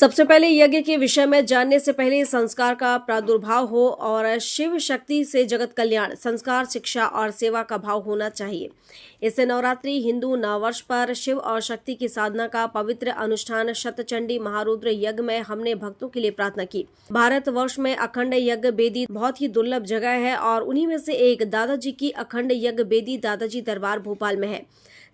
सबसे पहले यज्ञ के विषय में जानने से पहले संस्कार का प्रादुर्भाव हो और शिव शक्ति से जगत कल्याण, संस्कार, शिक्षा और सेवा का भाव होना चाहिए। इससे नवरात्रि हिंदू नववर्ष पर शिव और शक्ति की साधना का पवित्र अनुष्ठान शतचंडी महारुद्र यज्ञ में हमने भक्तों के लिए प्रार्थना की। भारतवर्ष में अखंड यज्ञ वेदी बहुत ही दुर्लभ जगह है और उन्हीं में से एक दादाजी की अखंड यज्ञ वेदी दादाजी दरबार भोपाल में है,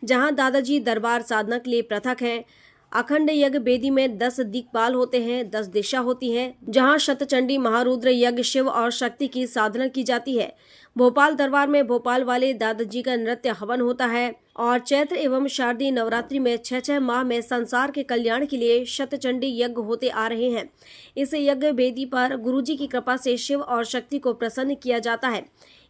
जहाँ दादाजी दरबार साधना के लिए पृथक है। अखंड यज्ञ वेदी में 10 दिक्पाल होते हैं, 10 दिशा होती हैं, जहां शतचंडी महारुद्र यज्ञ शिव और शक्ति की साधना की जाती है। भोपाल दरबार में भोपाल वाले दादाजी का नृत्य हवन होता है और चैत्र एवं शारदीय नवरात्रि में 6 माह में संसार के कल्याण के लिए शतचंडी यज्ञ होते आ रहे हैं। इस यज्ञ वेदी पर गुरुजी की कृपा से शिव और शक्ति को प्रसन्न किया जाता है।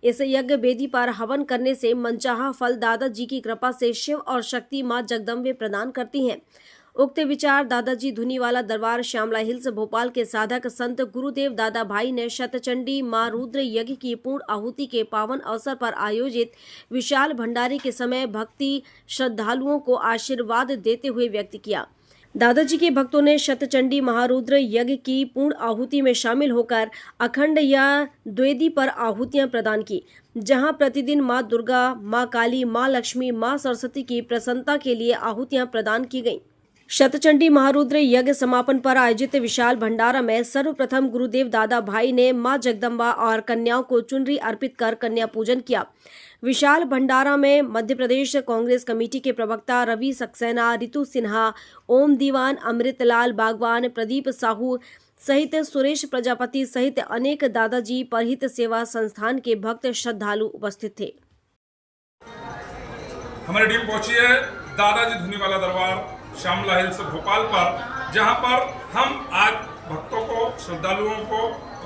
इस यज्ञ वेदी पर हवन करने से मनचाहा फल दादाजी की कृपा से शिव और शक्ति मां जगदम्बे प्रदान करती हैं। उक्त विचार दादाजी धुनीवाला दरबार श्यामला हिल्स भोपाल के साधक संत गुरुदेव दादा भाई ने शतचंडी मां रुद्र यज्ञ की पूर्ण आहुति के पावन अवसर पर आयोजित विशाल भंडारे के समय भक्ति श्रद्धालुओं को आशीर्वाद देते हुए व्यक्त किया। दादाजी के भक्तों ने शतचंडी महारुद्र यज्ञ की पूर्ण आहुति में शामिल होकर अखंड या द्वेदी पर आहुतियां प्रदान की, जहां प्रतिदिन मां दुर्गा, मां काली, मां लक्ष्मी, मां सरस्वती की प्रसन्नता के लिए आहुतियां प्रदान की गईं। शतचंडी महारुद्र यज्ञ समापन पर आयोजित विशाल भंडारा में सर्वप्रथम गुरुदेव दादा भाई ने मां जगदम्बा और कन्याओं को चुनरी अर्पित कर कन्या पूजन किया। विशाल भंडारा में मध्य प्रदेश कांग्रेस कमेटी के प्रवक्ता रवि सक्सेना, रितु सिन्हा, ओम दीवान, अमृतलाल बागवान, प्रदीप साहू सहित सुरेश प्रजापति सहित अनेक दादाजी परहित सेवा संस्थान के भक्त श्रद्धालु उपस्थित थे। हमारी टीम पहुंची है दादाजी धुनीवाला दरबार श्यामला हिल्स भोपाल पर, जहां पर हम आज भक्तों को, श्रद्धालुओं को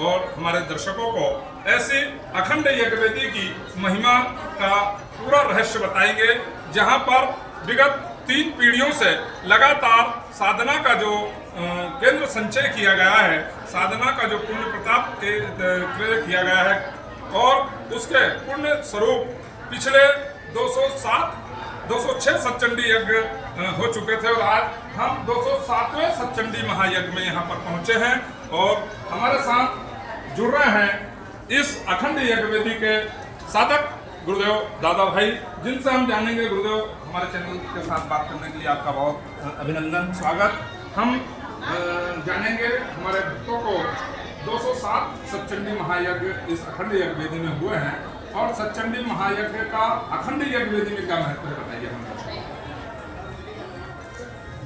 और हमारे दर्शकों को ऐसी अखंड यज्ञ वेदी की महिमा का पूरा रहस्य बताएंगे, जहां पर विगत 3 पीढ़ियों से लगातार साधना का जो केंद्र संचय किया गया है, साधना का जो पुण्य प्रताप किया गया है और उसके पुण्य स्वरूप पिछले 206 सतचंडी यज्ञ हो चुके थे और आज हम 207वें सतचंडी महायज्ञ में यहाँ पर पहुँचे हैं और हमारे साथ जुड़ रहे हैं इस अखंड यज्ञ वेदी के साधक गुरुदेव दादा भाई, जिनसे हम जानेंगे। गुरुदेव, हमारे चैनल के साथ बात करने के लिए आपका बहुत अभिनंदन, स्वागत। हम जानेंगे हमारे भक्तों को 207 सतचंडी महायज्ञ इस अखंड यज्ञ वेदी में हुए हैं और सतचंडी महायज्ञ का अखंड यज्ञ वेदी में क्या महत्व है, बताइए हम।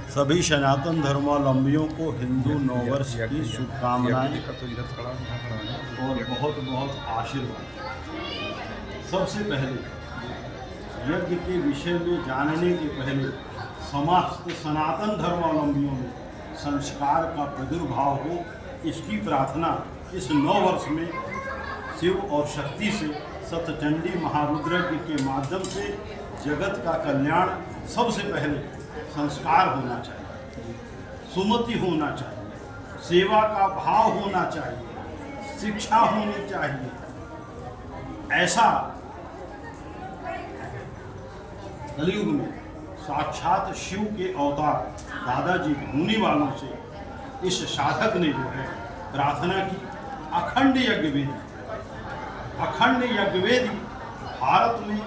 सभी सनातन धर्मावलंबियों को हिंदू नववर्ष की शुभकामनाएं और बहुत बहुत आशीर्वाद। सबसे पहले यज्ञ के विषय में जानने के पहले समस्त सनातन धर्मावलंबियों में संस्कार का प्रादुर्भाव हो, इसकी प्रार्थना इस नववर्ष में शिव और शक्ति से शतचंडी महारुद्र के माध्यम से जगत का कल्याण। सबसे पहले संस्कार होना चाहिए, सुमति होना चाहिए, सेवा का भाव होना चाहिए, शिक्षा होनी चाहिए। ऐसा कलयुग में साक्षात शिव के अवतार दादाजी धुनीवालों से इस साधक ने जो है प्रार्थना की। अखंड यज्ञ वेदी, अखंड यज्ञ वेदी भारत में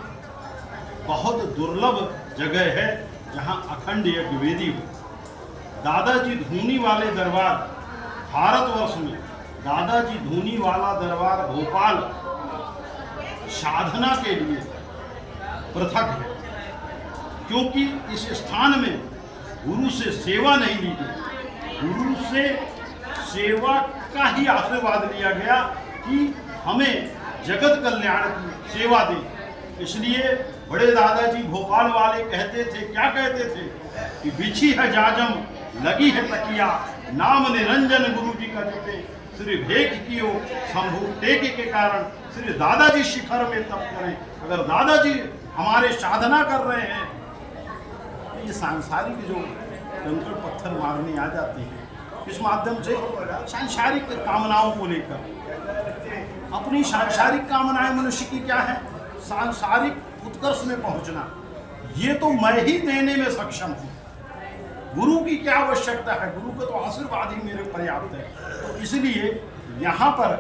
बहुत दुर्लभ जगह है जहां अखंड यज्ञ वेदी हो। दादाजी धुनीवाले दरबार भारतवर्ष में दादाजी धुनीवाला दरबार भोपाल साधना के लिए पृथक है, क्योंकि इस स्थान में गुरु से सेवा नहीं ली गई। गुरु से सेवा का ही आशीर्वाद लिया गया कि हमें जगत कल्याण की सेवा दे। इसलिए बड़े दादाजी भोपाल वाले कहते थे, क्या कहते थे कि बिछी है जाजम, लगी है तकिया, नाम निरंजन गुरु जी का जपे, श्री भेख कियो शंभु टेके के कारण श्री दादाजी शिखर में तप करें। अगर दादाजी हमारे साधना कर रहे हैं तो ये सांसारिक जो कंकड़ पत्थर मारने आ जाते हैं, इस माध्यम से सांसारिक कामनाओं को लेकर, अपनी सांसारिक कामनाएं मनुष्य की क्या है, सांसारिक उत्कर्ष में पहुंचना, ये तो मैं ही देने में सक्षम हूँ। गुरु की क्या आवश्यकता है, गुरु का तो आशीर्वाद ही मेरे पर्याप्त है। तो इसलिए यहाँ पर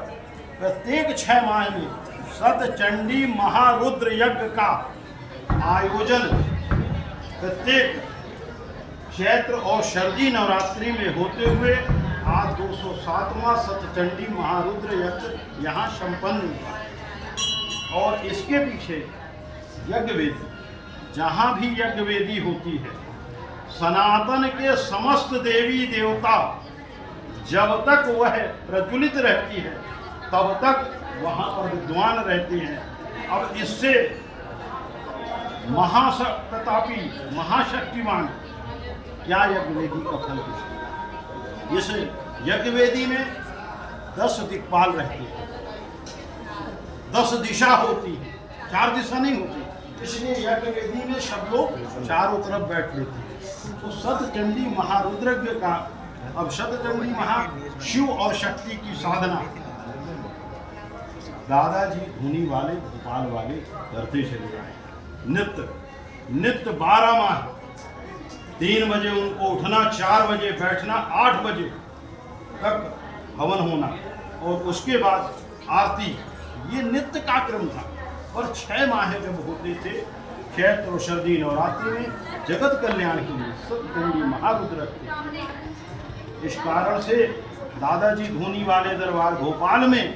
प्रत्येक 6 माह में सतचंडी महारुद्र यज्ञ का आयोजन प्रत्येक चैत्र और शरदी नवरात्रि में होते हुए आज 207वां सतचंडी महारुद्र यज्ञ यहाँ संपन्न हुआ। और इसके पीछे यज्ञ वेदी, जहाँ भी यज्ञ वेदी होती है, सनातन के समस्त देवी देवता जब तक वह प्रज्वलित रहती है तब तक वहाँ पर विद्वान रहते हैं। अब इससे महाप्रतापी महाशक्तिमान क्या यज्ञ वेदी का फल है। इस यज्ञ वेदी में 10 दिक्पाल रहते हैं, 10 दिशा होती है, 4 दिशा नहीं होती, इसलिए यज्ञ वेदी में सब लोग चारों तरफ बैठ लेते हैं। तो सतचंडी महारुद्र का, अब सतचंडी महा शिव और शक्ति की साधना दादाजी धूनी वाले भोपाल वाले करते चले आए। नित्य 12 माह 3 बजे उनको उठना, 4 बजे बैठना, 8 बजे तक हवन होना और उसके बाद आरती, ये नित्य का क्रम था। और 6 माह जब होते थे चैत्र और शरदी नवरात्रि में जगत कल्याण के लिए सतचंडी महारुद्र रखते। इस कारण से दादाजी धूनी वाले दरबार भोपाल में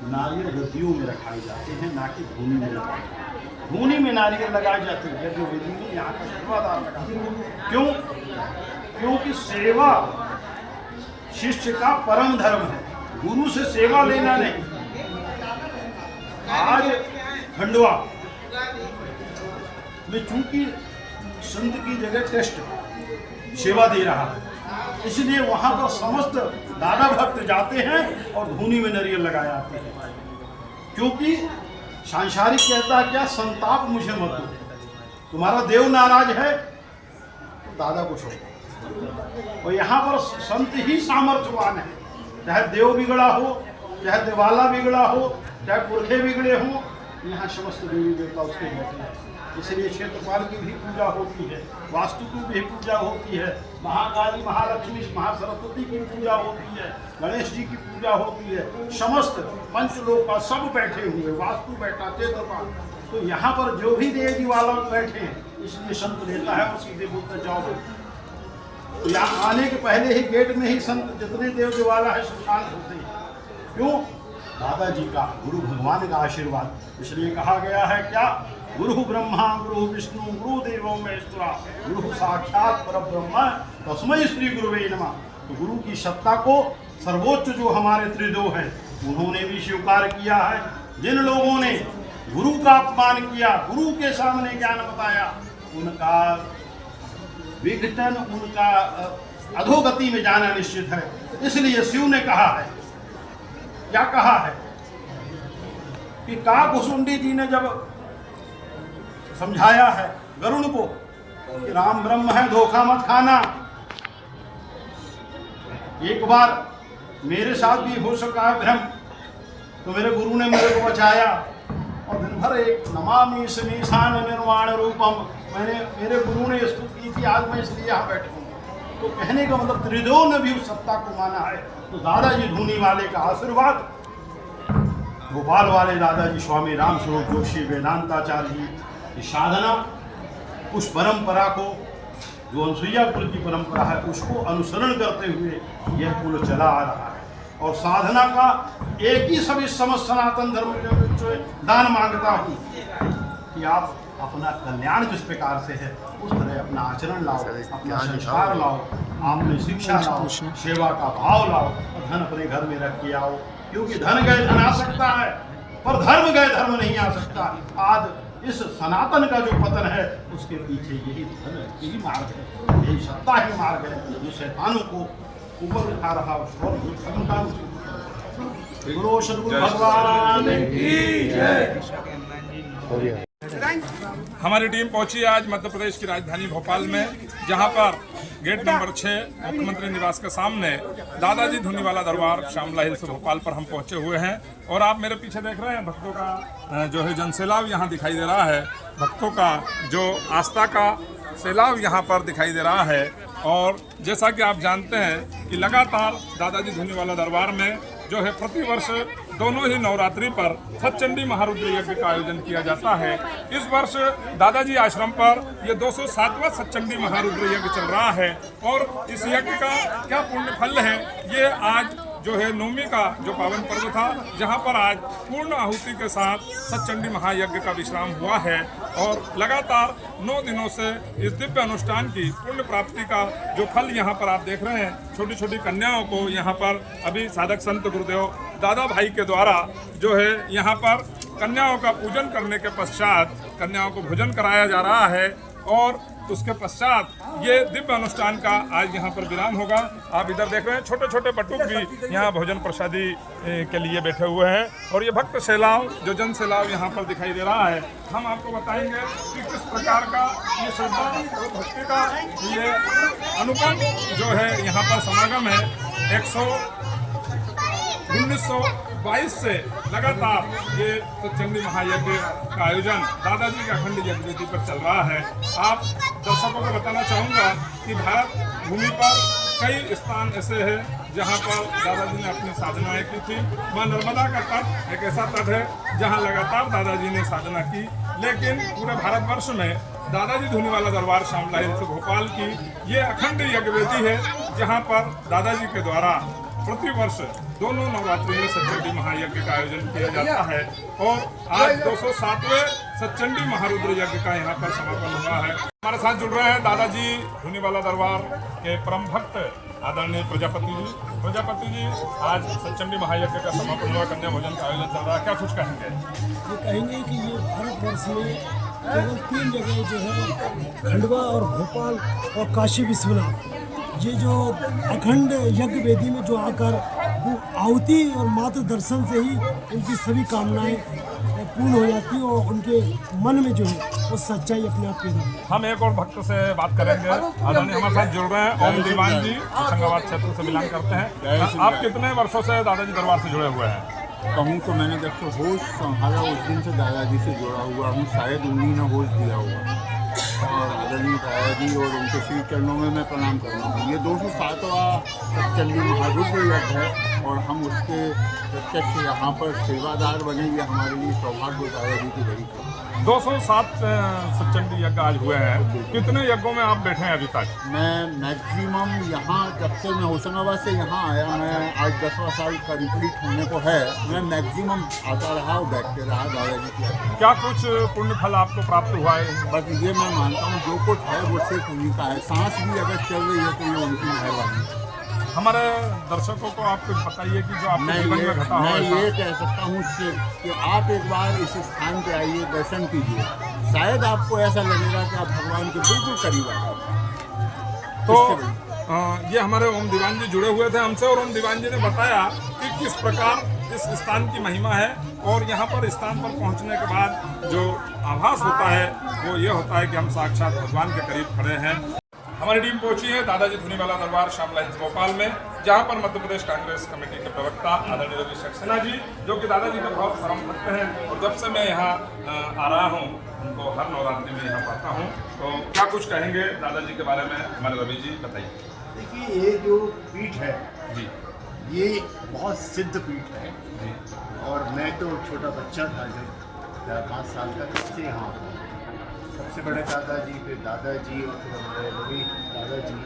नारियल गद्दियों में रखाए जाते हैं, ना कि धूनी में लगाए। धूनी में नारियल लगाए जाते हैं, यज्ञ वेदी में यहाँ का सेवादार लगाते हैं। क्यों? क्योंकि सेवा शिष्य का परम धर्म है, गुरु से सेवा लेना नहीं। आज खंडवा में चूंकि संत की जगह टेस्ट सेवा दे रहा है, इसलिए वहां पर समस्त दादा भक्त जाते हैं और धूनी में नारियल लगाए आते हैं। क्योंकि सांसारिक कहता है क्या, संताप मुझे मत दो, तुम्हारा देव नाराज है तो दादा को छोड़ो। और यहाँ पर संत ही सामर्थ्यवान है, चाहे देव बिगड़ा हो, चाहे देवाला बिगड़ा हो, चाहे पुरखे बिगड़े हों, यहाँ समस्त देवी देवता उसके बैठे हैं। इसलिए क्षेत्रपाल की भी पूजा होती है, वास्तु की भी पूजा होती है, महाकाली महालक्ष्मी महासरस्वती की पूजा होती है, गणेश जी की पूजा होती है, समस्त पंचलोक का सब बैठे हुए, वास्तु बैठा, क्षेत्रपाल। तो यहाँ पर जो भी देवी वाला बैठे हैं, इसलिए संत लेता है और सीधे बोलते जाओ। तो यहाँ आने के पहले ही गेट में ही संत जितने देव देवाला है सब शांत होते हैं। क्यों? दादाजी का, गुरु भगवान का आशीर्वाद। इसलिए कहा गया है क्या, गुरु ब्रह्मा गुरु विष्णु गुरु देवो महेश्वरा गुरु साक्षात परब्रह्म तस्मै श्री गुरुवे नमः। तो गुरु की सत्ता को सर्वोच्च जो हमारे त्रिदेव हैं उन्होंने भी स्वीकार किया है। जिन लोगों ने गुरु का अपमान किया, गुरु के सामने ज्ञान बताया, उनका विघटन, उनका अधोगति में जाना निश्चित है। इसलिए शिव ने कहा है, क्या कहा है कि काकभुसुंडी जी ने जब समझाया है गरुण को कि राम ब्रह्म है, धोखा मत खाना। एक बार मेरे साथ भी हो सका है भ्रम, तो मेरे गुरु ने मेरे को बचाया और दिन भर एक नमामि समीशान निर्वाण रूपम मेरे गुरु ने स्तुति की थी। आज मैं इसलिए यहाँ बैठा हूँ। तो कहने का मतलब त्रिदेव ने भी उस सत्ता को माना है। तो दादाजी धूनी वाले का आशीर्वाद, भोपाल वाले दादाजी स्वामी राम स्वरूप जोशी वेदांताचार्य जी की साधना, उस परंपरा को जो अनसुईया कुल की परंपरा है उसको अनुसरण करते हुए यह कुल चला आ रहा है। और साधना का एक ही सभी समस्त सनातन धर्म में दान मांगता हूँ कि आप अपना कल्याण जिस प्रकार से है उस तरह अपना आचरण लाओ, अपना संस्कार लाओ, आपने शिक्षा लाओ, सेवा का भाव लाओ और धन अपने घर में रख के आओ। क्योंकि धन गए धन आ सकता है पर धर्म गए धर्म नहीं आ सकता। आज इस सनातन का जो पतन है उसके पीछे यही मार्ग है, यही सत्ता ही मार्ग है जो शैतानों को ऊपर उठा रहा और गुरु सद्गुरु भगवान की जय। हमारी टीम पहुंची आज मध्य प्रदेश की राजधानी भोपाल में, जहां पर गेट नंबर 6 मुख्यमंत्री निवास के सामने दादाजी धूनीवाला दरबार श्यामला हिल्स भोपाल पर हम पहुंचे हुए हैं। और आप मेरे पीछे देख रहे हैं भक्तों का जो है जनसैलाब यहाँ दिखाई दे रहा है, भक्तों का जो आस्था का सैलाब यहाँ पर दिखाई दे रहा है। और जैसा कि आप जानते हैं कि लगातार दादाजी धूनीवाला दरबार में जो है प्रतिवर्ष दोनों ही नवरात्रि पर सतचंडी महारुद्र यज्ञ का आयोजन किया जाता है। इस वर्ष दादाजी आश्रम पर ये 207वां सतचंडी महारुद्र यज्ञ चल रहा है और इस यज्ञ का क्या पुण्य फल है, ये आज जो है नवमी का जो पावन पर्व था, जहां पर आज पूर्ण आहुति के साथ सतचंडी महायज्ञ का विश्राम हुआ है और लगातार 9 दिनों से इस दिव्य अनुष्ठान की पुण्य प्राप्ति का जो फल यहां पर आप देख रहे हैं। छोटी छोटी कन्याओं को यहां पर अभी साधक संत गुरुदेव दादा भाई के द्वारा जो है यहां पर कन्याओं का पूजन करने के पश्चात कन्याओं को भोजन कराया जा रहा है और उसके पश्चात ये दिव्य अनुष्ठान का आज यहाँ पर विराम होगा। आप इधर देख रहे हैं छोटे छोटे बटुक भी यहाँ भोजन प्रसादी के लिए बैठे हुए हैं और ये भक्त सैलाव जो जन सैलाव यहाँ पर दिखाई दे रहा है। हम आपको बताएंगे कि किस प्रकार का ये श्रद्धा और भक्ति का ये अनुपम जो है यहाँ पर समागम है। 1922 से लगातार ये सतचंडी महायज्ञ का आयोजन दादाजी के अखंड यज्ञ पर चल रहा है। आप दर्शकों को बताना चाहूँगा कि भारत भूमि पर कई स्थान ऐसे हैं जहाँ पर दादाजी ने अपनी साधनाएं की थी। माँ नर्मदा का तट एक ऐसा तट है जहाँ लगातार दादाजी ने साधना की, लेकिन पूरे भारतवर्ष में दादाजी धूनीवाला दरबार श्यामला हिल्स भोपाल की ये अखंड यज्ञवेदी है जहाँ पर दादाजी के द्वारा प्रतिवर्ष दोनों नवरात्रि में सतचंडी महायज्ञ का आयोजन किया जाता है और आज 207वें सतचंडी महारुद्र यज्ञ का यहाँ पर समापन हुआ है। हमारे साथ जुड़ रहे हैं दादाजी धूनीवाला दरबार के परम भक्त आदरणीय प्रजापति जी आज सतचंडी महायज्ञ का समापन हुआ, कन्या भोजन का आयोजन चल रहा है, क्या कुछ कहेंगे? ये कहेंगे कि ये भारतवर्ष में केवल 3 जगह जो है खंडवा और भोपाल और काशी विश्वनाथ, ये जो अखंड यज्ञ वेदी में जो आकर वो आहुति और मात्र दर्शन से ही उनकी सभी कामनाएं पूर्ण हो जाती है और उनके मन में जो है वो सच्चाई अपने आप पैदा होती है। हम एक और भक्त से बात करेंगे। आदरणीय हमारे साथ जुड़ रहे हैं ओम दीवान जी, होशंगाबाद क्षेत्र से बिलोंग करते हैं। आप कितने वर्षों से दादाजी दरबार से जुड़े हुए हैं? कहूँ तो मैंने जब से होश संभाला उस दिन से दादाजी से जुड़ा हुआ हूँ, शायद उन्हीं ने होश दिया हुआ और आदरणीय दादाजी और उनके श्री चरणों में मैं प्रणाम करता हूँ। ये 207वां सतचंडी महारुद्र यज्ञ है और हम उसके प्रत्यक्ष यहाँ पर सेवादार बने, ये हमारे लिए सौभाग्य दादाजी की बड़ी है। 207 सतचंडी यज्ञ आज हुए हैं, कितने यज्ञों में आप बैठे हैं अभी तक? मैं मैक्सिमम यहाँ जब से मैं होशंगाबाद से यहाँ आया, मैं आज 10वां साल कंप्लीट होने को है, मैं मैक्सिमम आता रहा और बैठते रहा दादाजी की। क्या कुछ पुण्य फल आपको प्राप्त हुआ है? बस ये मैं मानता हूँ जो कुछ है वो सिर्फ उन्हीं का है। सांस भी अगर चल रही है तो ये उनकी मेहरबानी है। हमारे दर्शकों को आप कुछ बताइए कि जो आपके जीवन में घटा मैं हुआ ये कह सकता हूँ कि आप एक बार इस स्थान पे आइए, दर्शन कीजिए, शायद आपको ऐसा लगेगा कि आप भगवान के बिल्कुल करीब आ गए। तो ये हमारे ओम दीवान जी जुड़े हुए थे हमसे और ओम दीवान जी ने बताया कि किस प्रकार इस स्थान की महिमा है और यहाँ पर स्थान पर पहुँचने के बाद जो आभास होता है वो ये होता है कि हम साक्षात भगवान के करीब खड़े हैं। हमारी टीम पहुंची है दादाजी धूनीवाला दरबार श्यामला हिल्स भोपाल में, जहां पर मध्य प्रदेश कांग्रेस कमेटी के प्रवक्ता आदरणीय रवि सक्सेना जी, जो कि दादाजी के बहुत परम भक्त हैं और जब से मैं यहाँ आ रहा हूँ उनको हर नवरात्रि में यहाँ पाता हूँ। तो क्या कुछ कहेंगे दादाजी के बारे में हमारे रवि जी, बताइए। देखिए ये जो पीठ है जी, ये बहुत सिद्ध पीठ है जी, और मैं तो छोटा बच्चा था जब 4-5 साल का, तब से यहाँ सबसे बड़े दादाजी, फिर दादाजी और फिर हमारे रवि दादाजी,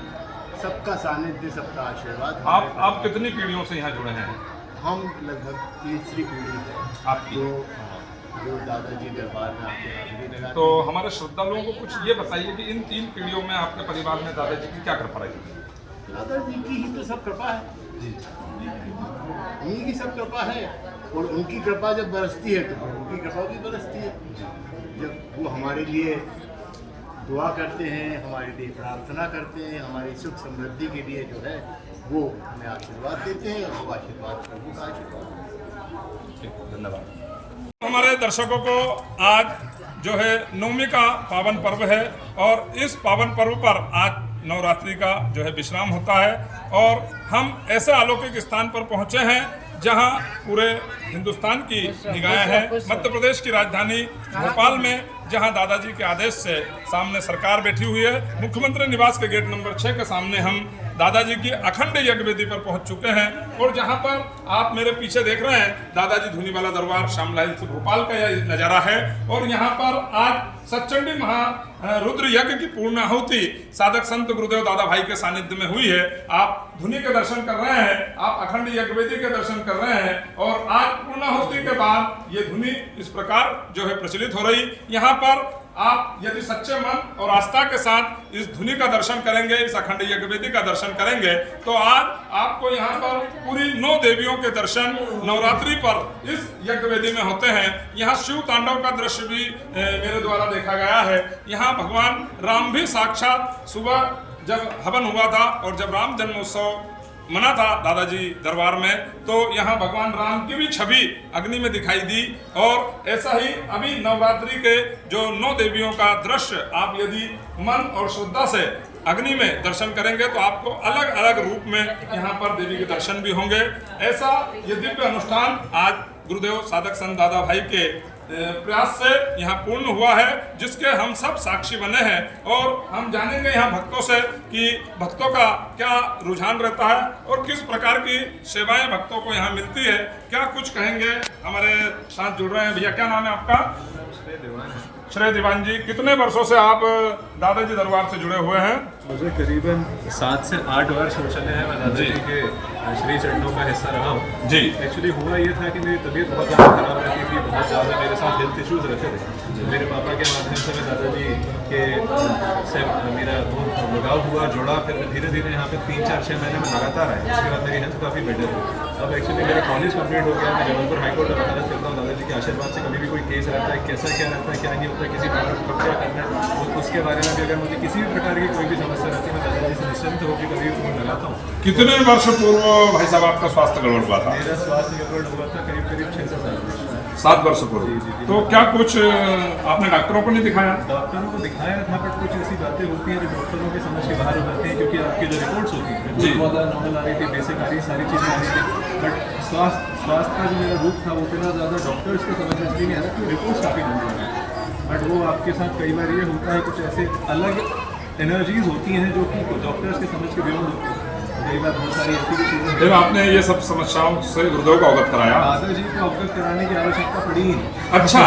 सबका सानिध्य, सबका आशीर्वाद। आप कितनी पीढ़ियों से यहाँ जुड़े हैं? हम लगभग तीसरी पीढ़ी है आपकी। जो दादाजी दरबार में आपके हाजिरी लगा। तो हमारे श्रद्धालुओं को कुछ ये बताइए कि इन 3 पीढ़ियों में आपके परिवार में दादाजी की क्या कृपा रही? दादाजी की ही तो सब कृपा है जी, उन्हीं की सब कृपा है और उनकी कृपा जब बरसती है तो उनकी कृपा भी बरसती है। जब वो हमारे लिए दुआ करते हैं, हमारे लिए प्रार्थना करते हैं, हमारी सुख समृद्धि के लिए जो है वो हमें आशीर्वाद देते हैं और वो आशीर्वाद प्रभु का आशीर्वाद। धन्यवाद। हमारे दर्शकों को आज जो है नवमी का पावन पर्व है और इस पावन पर्व पर आज नवरात्रि का जो है विश्राम होता है और हम ऐसे अलौकिक स्थान पर पहुंचे हैं जहां पूरे हिंदुस्तान की निगाहें हैं। मध्य प्रदेश की राजधानी भोपाल में जहां दादाजी के आदेश से सामने सरकार बैठी हुई है। मुख्यमंत्री निवास के गेट नंबर 6 के सामने हम दादाजी की अखंड यज्ञ वेदी पर पहुंच चुके हैं और जहां पर आप मेरे पीछे देख रहे हैं दादाजी धुनीवाला दरबार श्यामला हिल्स भोपाल का यह नज़ारा है। और यहाँ पर आज सतचंडी महा रुद्र यज्ञ की पूर्णाहुति साधक संत गुरुदेव दादा भाई के सानिध्य में हुई है। आप धुनी के दर्शन कर रहे हैं, आप अखंड यज्ञ वेदी के दर्शन कर रहे हैं और आज पूर्णाहुति के बाद ये धुनी इस प्रकार जो है प्रचलित हो रही। यहाँ पर आप यदि सच्चे मन और आस्था के साथ इस धुनी का दर्शन करेंगे, इस अखंड यज्ञ वेदी का दर्शन करेंगे तो आज आपको यहाँ पर पूरी 9 देवियों के दर्शन नवरात्रि पर इस यज्ञ वेदी में होते हैं। यहाँ शिव तांडव का दृश्य भी मेरे द्वारा देखा गया है। यहाँ भगवान राम भी साक्षात सुबह जब हवन हुआ था और जब राम जन्मोत्सव मना था दादाजी दरबार में, तो यहाँ भगवान राम की भी छवि अग्नि में दिखाई दी। और ऐसा ही अभी नवरात्रि के जो 9 देवियों का दृश्य आप यदि मन और श्रद्धा से अग्नि में दर्शन करेंगे तो आपको अलग अलग रूप में यहाँ पर देवी के दर्शन भी होंगे। ऐसा ये दिव्य अनुष्ठान आज गुरुदेव साधक संत दादा भाई के प्रयास से यहाँ पूर्ण हुआ है, जिसके हम सब साक्षी बने हैं। और हम जानेंगे यहाँ भक्तों से कि भक्तों का क्या रुझान रहता है और किस प्रकार की सेवाएं भक्तों को यहाँ मिलती है। क्या कुछ कहेंगे, हमारे साथ जुड़ रहे हैं भैया। क्या नाम है आपका? श्रेय दीवान जी, कितने वर्षों से आप दादाजी दरबार से जुड़े हुए हैं? मुझे करीबन 7 से 8 वर्ष हो चले हैं। मैं दादाजी के श्री चरणों का हिस्सा रहा हूँ जी। एक्चुअली हुआ ये था कि मेरी तबीयत बहुत ज़्यादा खराब रहती थी, बहुत ज़्यादा मेरे साथ हेल्थ इश्यूज़ रहते थे। मेरे पापा के माध्यम से मैं दादाजी के से मेरा बहुत लगाव हुआ, जुड़ा। फिर मैं धीरे धीरे यहाँ पे 3-4-6 महीने में लगातार आया। उसके बाद मेरी हेल्थ काफ़ी बेटर हुई। अब एक्चुअली मेरा कॉलेज कंप्लीट हो गया। मैं जबलपुर हाईकोर्ट में वकालत करता हूँ। दादाजी के आशीर्वाद से कभी भी कोई केस रहता है, कैसा क्या रहता है, क्या नहीं होता है, किसी प्रकार का क्या करना है, उसके बारे में भी अगर मुझे किसी भी प्रकार की कोई भी समस्या रहती है मैं दादाजी से निश्चिंत होकर कभी फोन लगाता हूँ। कितने वर्ष पूर्व भाई साहब आपका स्वास्थ्य गड़बड़ हुआ था? मेरा स्वास्थ्य गड़बड़ हुआ था करीब 6 से 7 वर्ष। 7 वर्ष पूर्व। तो क्या कुछ आपने डॉक्टरों को नहीं दिखाया? डॉक्टरों को दिखाया था, बट कुछ ऐसी बातें होती हैं जो डॉक्टरों के समझ के बाहर हो जाती हैं, क्योंकि आपकी जो रिपोर्ट्स होती हैं जी। बहुत ज़्यादा नॉर्मल आ रही थी, बेसिक आ रही, सारी चीज़ें आ रही थी। बट स्वास्थ्य का जो मेरा रूप था वो इतना ज़्यादा डॉक्टर्स को समझ में नहीं आ रहा कि रिपोर्ट्स काफ़ी लंबी आ रही। बट वो आपके साथ कई बार ये होता है, कुछ ऐसे अलग एनर्जीज होती हैं जो कि डॉक्टर्स के समझ के बियॉन्ड होती हैं। कई बार बहुत सारी ऐसी चीज़ें। फिर आपने ये सब समस्याओं से गुरुदेव को अवगत कराया? दादाजी को अवगत कराने की आवश्यकता पड़ी ही नहीं। अच्छा।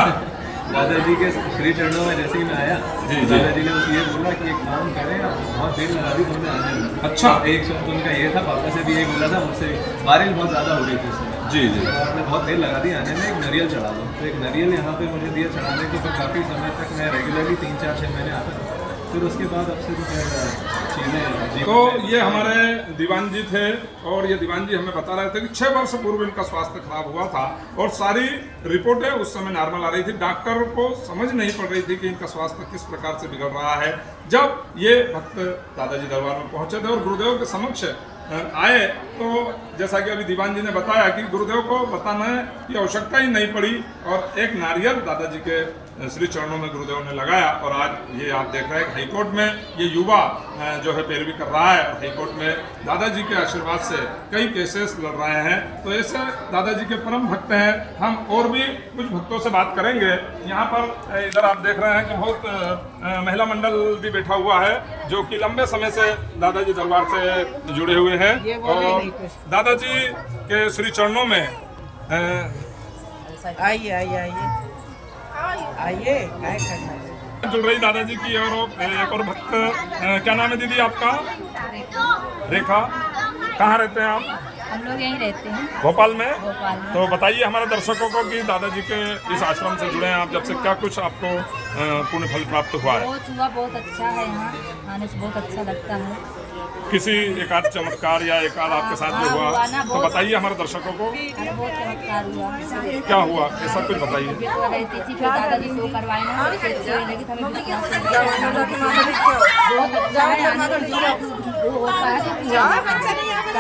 दादाजी के श्री चरणों में जैसे ही मैं आया, दादाजी ने मुझे ये बोला कि एक काम करें, आप बहुत देर लगा दी तुमने आने में। अच्छा। एक शब्द उनका ये था, पापा से भी यही बोला था, मुझसे बारिश बहुत ज़्यादा हो रही थी उसमें। जी जी। तो आपने बहुत देर लगा दी आने में, एक नारियल चढ़ा दो। तो एक नारियल यहाँ पे मुझे दिया चढ़ाने की। तो काफ़ी समय तक मैं रेगुलरली 3-4-6 महीने आता था। फिर उसके बाद अब से तो चीज़ें। तो ये हमारे दीवान जी थे और ये दीवान जी हमें बता रहे थे कि 6 वर्ष पूर्व इनका स्वास्थ्य खराब हुआ था और सारी रिपोर्टें उस समय नॉर्मल आ रही थी। डॉक्टर को समझ नहीं पड़ रही थी कि इनका स्वास्थ्य किस प्रकार से बिगड़ रहा है। जब ये भक्त दादाजी दरबार में पहुंचे थे और गुरुदेव के समक्ष आए, तो जैसा कि अभी दीवान जी ने बताया कि गुरुदेव को बताने की आवश्यकता ही नहीं पड़ी और एक नारियल दादाजी के श्री चरणों में गुरुदेव ने लगाया। और आज ये आप देख रहे हैं हाईकोर्ट में ये युवा जो है पैरवी कर रहा है और हाईकोर्ट में दादाजी के आशीर्वाद से कई केसेस लड़ रहे हैं। तो ऐसे दादाजी के परम भक्त हैं। हम और भी कुछ भक्तों से बात करेंगे। यहाँ पर इधर आप देख रहे हैं कि बहुत महिला मंडल भी बैठा हुआ है जो कि लंबे समय से दादाजी दरबार से जुड़े हुए हैं और दादाजी के श्री चरणों में आइए आइए आइए आइए काय करना है। जुड़ रही दादाजी की और एक और भक्त। क्या नाम है दीदी आपका? रेखा। कहाँ रहते हैं आप? हम लोग यहीं रहते हैं, भोपाल में। भोपाल में। तो बताइए हमारे दर्शकों को कि दादाजी के इस आश्रम से जुड़े हैं आप जब से, क्या कुछ आपको पुण्य फल प्राप्त हुआ है? बहुत हुआ, बहुत अच्छा है, यहाँ आने से बहुत अच्छा लगता है। किसी एक आध चमत्कार या एक आध आपके साथ जो हुआ हुआ ना, तो बताइए हमारे दर्शकों को। बहुत चमत्कार हुआ। क्या हुआ, ऐसा कुछ बताइए। तो रहती थी, फिर दादाजी शो करवाए ना, बहुत अच्छा है,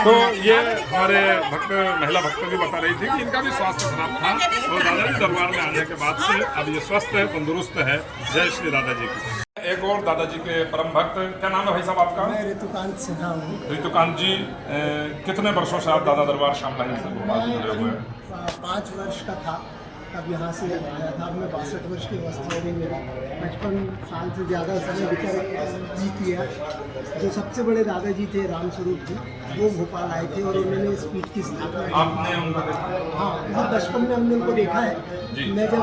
तो ये हमारे भक्त, महिला भक्त भी बता रही थी कि इनका भी स्वास्थ्य खराब था और दादाजी दरबार में आने के बाद से अब ये स्वस्थ है, तंदुरुस्त है। जय श्री दादाजी की। एक और दादाजी के परम भक्त। क्या नाम है भाई साहब आपका? मैं ऋतुकांत सिन्हा हूँ। ऋतुकांत जी, कितने वर्षों से आप दादा दरबार श्यामला हिल्स से भोपाल से जुड़े हुए हैं? 5 वर्ष का था तब यहाँ से आया था। अब मैं 62 वर्ष की अवस्था हो गई मेरी, 55 साल से ज़्यादा समय बिता जीत लिया। जो सबसे बड़े दादाजी थे रामस्वरूप जी, वो भोपाल आए थे और उन्होंने इस पीठ की स्थापना की। आपने उनको देखा? हाँ, बहुत बचपन में हमने उनको देखा है। मैं जब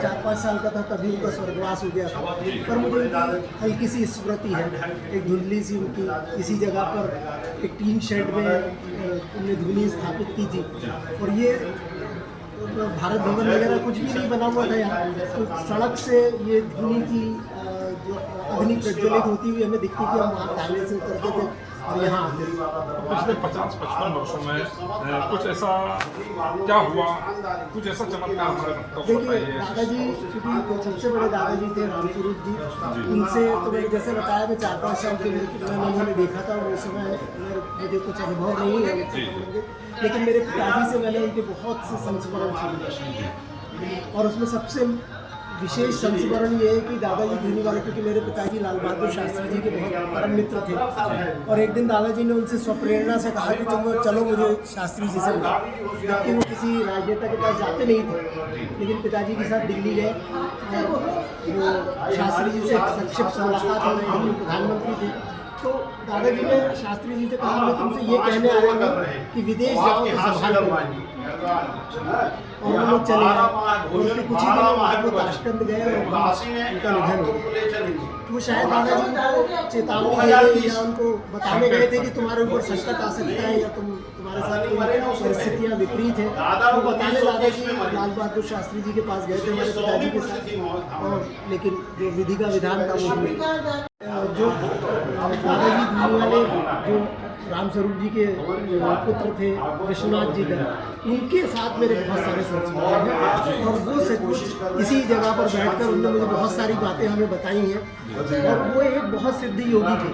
4-5 साल का था तभी उनका स्वर्गवास हो गया था, पर मुझे उनकी हल्की सी स्मृति है, एक धुंधली सी उनकी। इसी जगह पर एक टीन शेड में उन्होंने धुनी स्थापित की थी। और ये भारत भवन वगैरह कुछ भी नहीं बना हुआ था यहाँ, तो सड़क से ये धुनी की जो अग्नि प्रज्वलित होती हुई हमें दिखती थी। हम वहाँ पहले से उतरते थे और यहाँ आते थे। पिछले 50-55 वर्षों में कुछ ऐसा क्या हुआ, कुछ ऐसा चमत्कार हमारे मतलब देखिए, दादाजी क्योंकि जो सबसे बड़े दादाजी थे रामस्वरूप जी, उनसे तो मैंने जैसे बताया मैं 4-5 साल के मैंने उन्होंने देखा था। उस समय मुझे कुछ अनुभव नहीं है, लेकिन मेरे पिताजी से मैंने उनके बहुत से संस्मरण सुने और उसमें सबसे विशेष संस्मरण ये है कि दादाजी धुनी वाले, क्योंकि मेरे पिताजी लाल बहादुर शास्त्री जी के बहुत परम मित्र थे। और एक दिन दादाजी ने उनसे स्वप्रेरणा से कहा कि तुम चलो मुझे शास्त्री जी से मिला, जबकि वो किसी राजनेता के पास जाते नहीं थे। लेकिन पिताजी के साथ दिल्ली गए और वो शास्त्री जी से संक्षिप्त मुलाकात हो रही थी, प्रधानमंत्री थे। तो दादाजी ने शास्त्री जी से कहा मैं तुमसे ये कहने आया हूँ कि विदेश जाओ तो संभाल कर। और वो लोग चले गए और उसके कुछ ही दिनों बाद वो ताशकंद गए और उनका निधन हो गया। वो शायद दादाजी उनको चेतावनी देने या उनको बताने गए थे कि तुम्हारे ऊपर संकट आ सकता है या तुम्हारे साथ कोई परिस्थितियाँ विपरीत है। वो बताने दादाजी लाल बहादुर शास्त्री जी के पास गए थे हमारे पिताजी के साथ, और लेकिन जो विधि का विधान था वो हुआ। जो दादाजी धुनी वाले जो रामस्वरूप जी के पुत्र थे विश्वनाथ जी का, उनके साथ मेरे बहुत सारे संस्कार हैं और वो सचमुच इसी जगह पर बैठकर उन्होंने मुझे बहुत सारी बातें हमें बताई हैं। और वो एक बहुत सिद्धि योगी थे।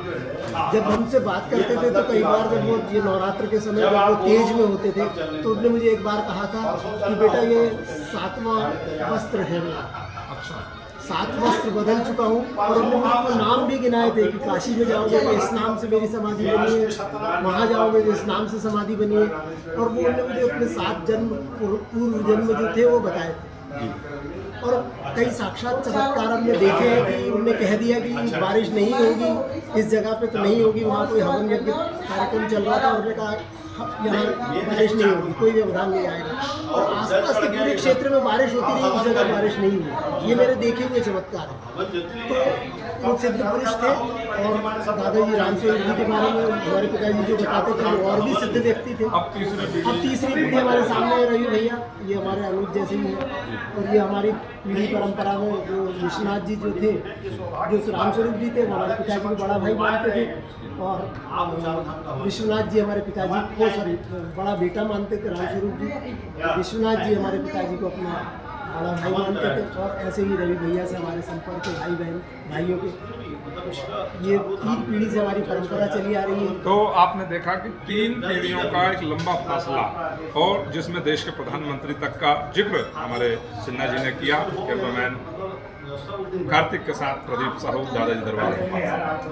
जब हमसे बात करते थे तो कई बार जब वो ये नवरात्र के समय जब वो तेज में होते थे तो उन्होंने मुझे एक बार कहा था कि बेटा ये 7वां वस्त्र है मेरा, 7 वस्त्र बदल चुका हूँ। और उन्होंने मुझे नाम भी गिनाए थे कि काशी में जाओगे तो इस नाम से मेरी समाधि बनी है, वहाँ जाओगे तो इस नाम से समाधि बनी है। और वो उन्होंने मुझे अपने 7 जन्म पूर्व जन्म जो थे वो बताए थे। और कई साक्षात चमत्कार हमने देखे हैं कि उन्होंने कह दिया कि बारिश नहीं होगी, इस जगह पे तो नहीं होगी। वहाँ कोई हवन यज्ञ कार्यक्रम चल रहा था, उन्होंने कहा यहाँ बारिश नहीं होगी, कोई व्यवधान नहीं आएगा। और आसपास के पूरे क्षेत्र में बारिश होती रही, उस जगह बारिश नहीं हुई। ये मेरे देखे हुए चमत्कार है। तो वो सिद्ध पुरुष थे। और दादाजी रामस्वरूप जी के बारे में हमारे पिताजी जो बताते थे वो और भी सिद्ध व्यक्ति थे। अब तीसरी पीढ़ी हमारे सामने है रही भैया, ये हमारे अनुज जैसे ही है। और ये हमारी पीढ़ी परंपरा में जो विश्वनाथ जी जो थे, जो रामस्वरूप जी थे, वो हमारे पिताजी को बड़ा भाई मानते थे। और विश्वनाथ जी हमारे पिताजी को बड़ा बेटा मानते थे रामस्वरूप जी। विश्वनाथ जी हमारे पिताजी को अपना बड़ा भाई मानते थे। और ऐसे ही रवि भैया से हमारे संपर्क के भाइयों के ये 3 पीढ़ी से हमारी परंपरा चली आ रही है। तो आपने देखा कि 3 पीढ़ियों का एक लंबा फासला, और जिसमें देश के प्रधानमंत्री तक का जिक्र हमारे सिन्हा जी ने किया। कैमरामैन कार्तिक के साथ प्रदीप साहू, दादाजी दरबार।